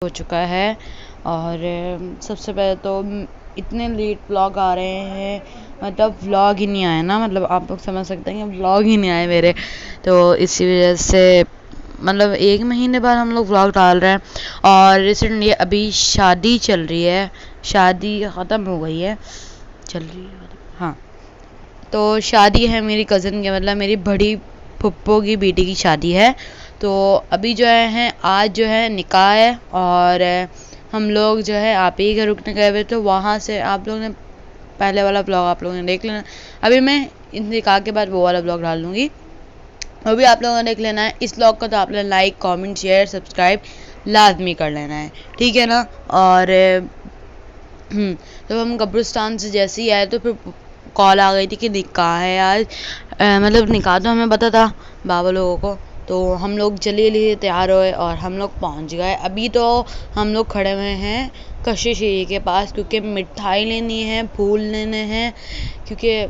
हो चुका है। और सबसे पहले तो इतने लेट व्लॉग आ रहे हैं, मतलब व्लॉग ही नहीं आए ना, मतलब आप लोग समझ सकते हैं कि व्लॉग ही नहीं आए मेरे, तो इसी वजह से मतलब 1 महीने बाद हम लोग व्लॉग डाल रहे हैं। और रिसेंटली अभी शादी चल रही है, शादी ख़त्म हो गई है, चल रही है हाँ, तो शादी है मेरी कज़न के, मतलब मेरी बड़ी फुप्पो की बेटी की शादी है। तो अभी जो है आज जो है निकाह है, और हम लोग जो है आप ही घर रुकने गए हुए, तो वहाँ से आप लोगों ने पहले वाला ब्लॉग आप लोगों ने देख लेना। अभी मैं इन निकाह के बाद वो वाला ब्लॉग डाल दूँगी, वो भी आप लोगों ने देख लेना है। इस ब्लॉग को तो आपने लाइक कमेंट शेयर सब्सक्राइब लाजमी कर लेना है, ठीक है ना। और तो हम कब्रिस्तान से जैसे ही आए तो फिर कॉल आ गई थी कि निकाह है आज, मतलब निकाह तो हमें पता था बाबा लोगों को, तो हम लोग जल्दी जल्दी तैयार हुए और हम लोग पहुंच गए। अभी तो हम लोग खड़े हुए हैं कशिश के पास, क्योंकि मिठाई लेनी है, फूल लेने हैं, क्योंकि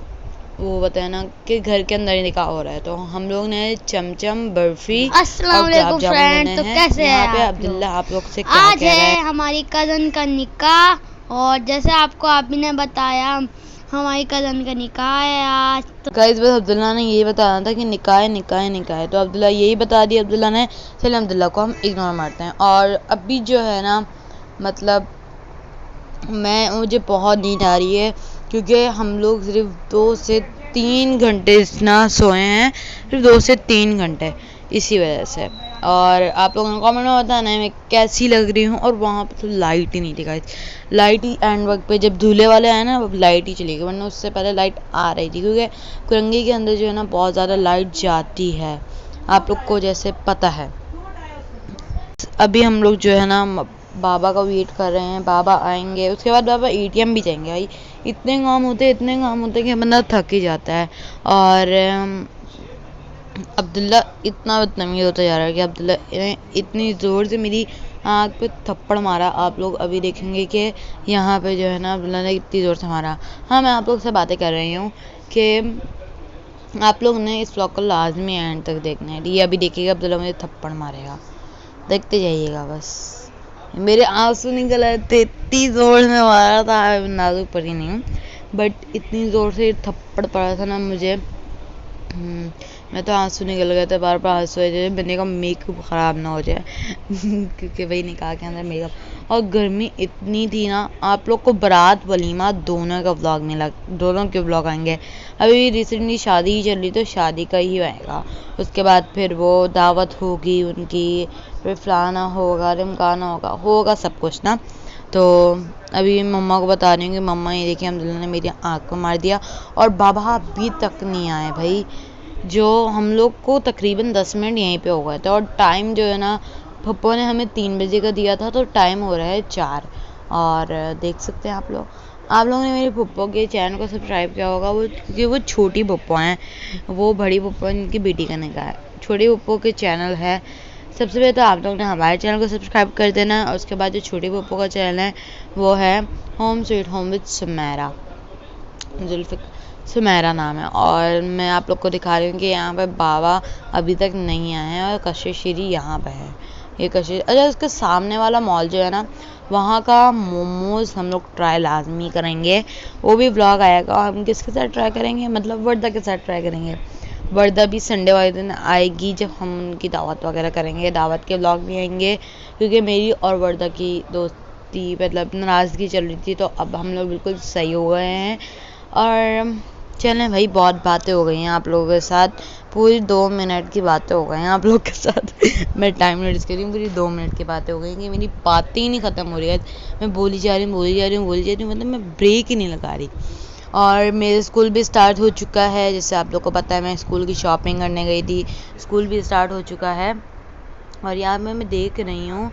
वो बताया ना कि घर के अंदर ही निकाह हो रहा है। तो हम लोग ने चमचम बर्फी और गुलाब जामुन लेने हैं। कैसे यहाँ हैं पे आप अब्दुल्ला लोग? आप लोग से क्या आज कह रहा है है? हमारी कज़न का निकाह, और जैसे आपको अभी ने बताया हमारी कज़न का निकाह है आज। तो गाइस बस अब्दुल्ला ने यही बताया था कि निकाह है निकाह है निकाह है, तो अब्दुल्ला यही बता दिया अब्दुल्ला ने। चलिए अब्दुल्ला को हम इग्नोर मारते हैं। और अभी जो है ना, मतलब मुझे बहुत नींद आ रही है, क्योंकि हम लोग सिर्फ 2 से 3 घंटे ना सोए हैं, सिर्फ 2 से 3 घंटे, इसी वजह से। और आप लोगों ने कमेंट में बताना है मैं कैसी लग रही हूँ। और वहाँ पे तो लाइट ही नहीं थी गाइस, लाइट ही एंड वक्त पे जब दूल्हे वाले आए ना, अब लाइट ही चली गई, वरना उससे पहले लाइट आ रही थी, क्योंकि कुरंगी के अंदर जो है ना बहुत ज़्यादा लाइट जाती है, आप लोग को जैसे पता है। अभी हम लोग जो है ना बाबा का वेट कर रहे हैं, बाबा आएंगे, उसके बाद बाबा एटीएम भी जाएंगे। भाई इतने काम होते कि बंदा थक ही जाता है। और अब्दुल्ला इतना बदतमीज होता जा रहा है कि अब्दुल्ला ने इतनी ज़ोर से मेरी आँख पे थप्पड़ मारा। आप लोग अभी देखेंगे कि यहाँ पे जो है ना अब्दुल्ला ने इतनी ज़ोर से मारा। हाँ, मैं आप लोग से बातें कर रही हूँ कि आप लोग ने इस व्लॉग को लाजमी एंड तक देखना है। ये अभी देखिएगा अब्दुल्ला मुझे थप्पड़ मारेगा, देखते जाइएगा बस। मेरे आंसू निकल आए थे, इतनी ज़ोर से मारा था, नाजुक पड़ी नहीं हूँ, बट इतनी ज़ोर से थप्पड़ पड़ा था ना मुझे, मैं तो आंसू निकल गए थे, बार बार आंसू आए थे। मैंने कहा मेकअप ख़राब ना हो जाए क्योंकि भाई निकाह के अंदर मेकअप, और गर्मी इतनी थी ना। आप लोग को बारात वलीमा दोनों का व्लॉग मिला, दोनों के व्लॉग आएंगे। अभी रिसेंटली शादी ही चल रही, तो शादी का ही आएगा, उसके बाद फिर वो दावत होगी उनकी, फिर फलाना होगा ढिमकाना होगा सब कुछ ना। तो अभी मम्मा को बता रही हूँ कि मम्मा ये देखिए अब्दुल्ला ने मेरी आँख को मार दिया, और बाबा अभी तक नहीं आए भाई। जो हम लोग को तकरीबन 10 मिनट यहीं पे हो गए थे, और टाइम जो है ना पप्पो ने हमें 3 बजे का दिया था, तो टाइम हो रहा है 4। और देख सकते हैं आप लोगों ने मेरे पप्पो के चैनल को सब्सक्राइब किया होगा, वो क्योंकि वो छोटी पप्पो हैं, वो बड़ी पप्पो इनकी बेटी का निकाह है, छोटी पप्पो के चैनल है। सबसे पहले तो आप लोग ने हमारे चैनल को सब्सक्राइब कर देना, और उसके बाद जो छोटी पप्पो का चैनल है वो है home sweet home with Sumera, Sumera नाम है। और मैं आप लोग को दिखा रही हूँ कि यहाँ पे बाबा अभी तक नहीं आए हैं, और कशिश श्री यहाँ पे है। ये कशिश, अच्छा उसके सामने वाला मॉल जो है ना, वहाँ का मोमोज़ हम लोग ट्राई लाजमी करेंगे, वो भी व्लॉग आएगा। और हम किसके साथ ट्राई करेंगे, मतलब वर्दा के साथ ट्राई करेंगे। वर्दा भी संडे वाले दिन आएगी, जब हम उनकी दावत वगैरह करेंगे, दावत के व्लॉग भी आएंगे, क्योंकि मेरी और वर्दा की दोस्ती मतलब नाराज़गी चल रही थी, तो अब हम लोग बिल्कुल सही हो गए हैं। और चलें भाई, बहुत बातें हो गई हैं आप लोगों के साथ, पूरी 2 मिनट की बातें हो गई हैं आप लोग के साथ मैं टाइम नोटिस कर रही हूँ, पूरी 2 मिनट की बातें हो गई कि मेरी बातें ही नहीं ख़त्म हो रही है। मैं बोली जा रही हूँ, मतलब मैं ब्रेक ही नहीं लगा रही। और मेरे स्कूल भी स्टार्ट हो चुका है, जैसे आप लोग को पता है मैं स्कूल की शॉपिंग करने गई थी, स्कूल भी स्टार्ट हो चुका है। और यहाँ मैं देख रही हूँ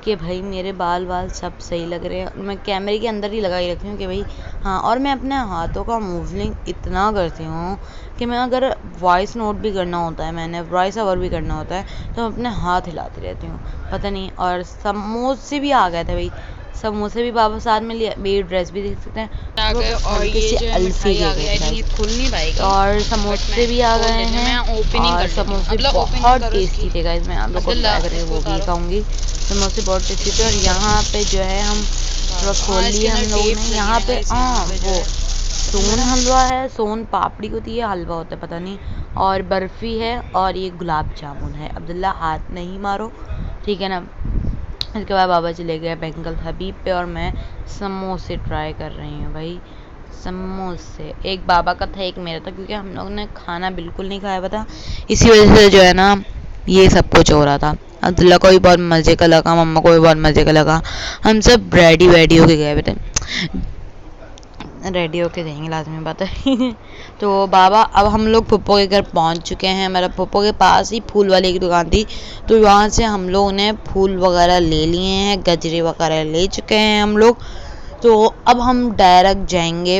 कि भाई मेरे बाल सब सही लग रहे हैं, मैं कैमरे के अंदर ही लगाई रखी हूँ कि भाई हाँ। और मैं अपने हाथों का मूवलिंग इतना करती हूँ कि मैं अगर वॉइस नोट भी करना होता है, मैंने वॉइस ओवर भी करना होता है, तो मैं अपने हाथ हिलाती रहती हूँ, पता नहीं। और समोसे भी आ गए थे भाई, समोसे भी बाबा साथ में लिया, मेरी ड्रेस भी देख सकते हैं आ गए और ये जो है मिठाई आ गई है, ये खुल नहीं पाएगी और समोसे भी आ गए हैं और समोसे बहुत टेस्टी थे गाइस। मैं आप लोग को ट्राई करके वो भी खाऊंगी। समोसे बहुत टेस्टी थे और यहाँ पे जो है हम थोड़ा खोल लिए हम लोगों ने। यहाँ पे वो सोन हलवा है, सोन पापड़ी होती है, हलवा होता है पता नहीं, और बर्फी है और ये गुलाब जामुन है। अब्दुल्ला हाथ नहीं मारो, ठीक है ना। इसके बाद बाबा चले गए बैंकल हबीब पे और मैं समोसे ट्राई कर रही हूँ भाई। समोसे एक बाबा का था, एक मेरा था, क्योंकि हम लोग ने खाना बिल्कुल नहीं खाया पता, इसी वजह से जो है ना ये सब कुछ हो रहा था। अब्दुल्ला को भी बहुत मज़े का लगा, मम्मा को भी बहुत मज़े का लगा। हम सब रेडी होके गए बेटे, रेडी होके जाएंगे लाजमी बात है। तो बाबा अब हम लोग फुप्पो के घर पहुंच चुके हैं। मेरा फुप्पो के पास ही फूल वाले की दुकान थी, तो वहाँ से हम लोग ने फूल वगैरह ले लिए हैं, गजरे वगैरह ले चुके हैं हम लोग। तो अब हम डायरेक्ट जाएंगे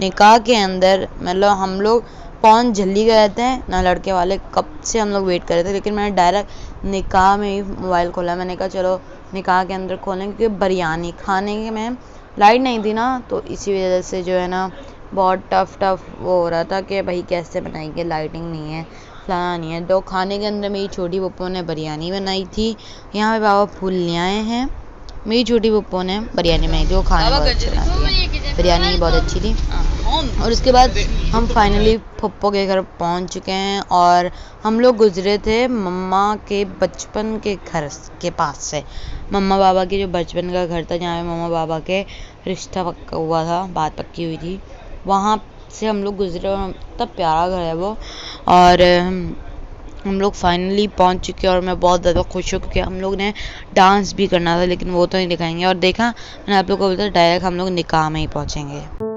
निकाह के अंदर। मतलब हम लोग पहुँच जल्दी गए थे ना, लड़के वाले कब से हम लोग वेट कर रहे थे, लेकिन मैंने डायरेक्ट निकाह में ही मोबाइल खोला। मैंने कहा चलो निकाह के अंदर खोलें, क्योंकि बिरयानी खाने के में लाइट नहीं थी ना, तो इसी वजह से जो है ना बहुत टफ वो हो रहा था कि भाई कैसे बनाएंगे, लाइटिंग नहीं है, फलाना नहीं है। तो खाने के अंदर मेरी छोटी पप्पो ने बिरयानी बनाई थी। यहाँ पे बाबा फूल ले आए हैं, मेरी छोटी पप्पो ने बिरयानी बनाई थी, वो खाने बहुत अच्छी बनाती है, बिरयानी बहुत अच्छी थी। और उसके बाद हम फाइनली पप्पो के घर पहुँच चुके हैं और हम लोग गुजरे थे मम्मा के बचपन के घर के पास से। मम्मा बाबा के जो बचपन का घर था, जहाँ पे मम्मा बाबा के रिश्ता पक्का हुआ था, बात पक्की हुई थी, वहाँ से हम लोग गुजरे और इतना प्यारा घर है वो। और हम लोग फाइनली पहुँच चुके हैं और मैं बहुत ज़्यादा खुश हूँ, क्योंकि हम लोग ने डांस भी करना था, लेकिन वो तो नहीं दिखाएंगे। और देखा मैंने आप लोग को बोला डायरेक्ट हम लोग निकाह में ही पहुँचेंगे।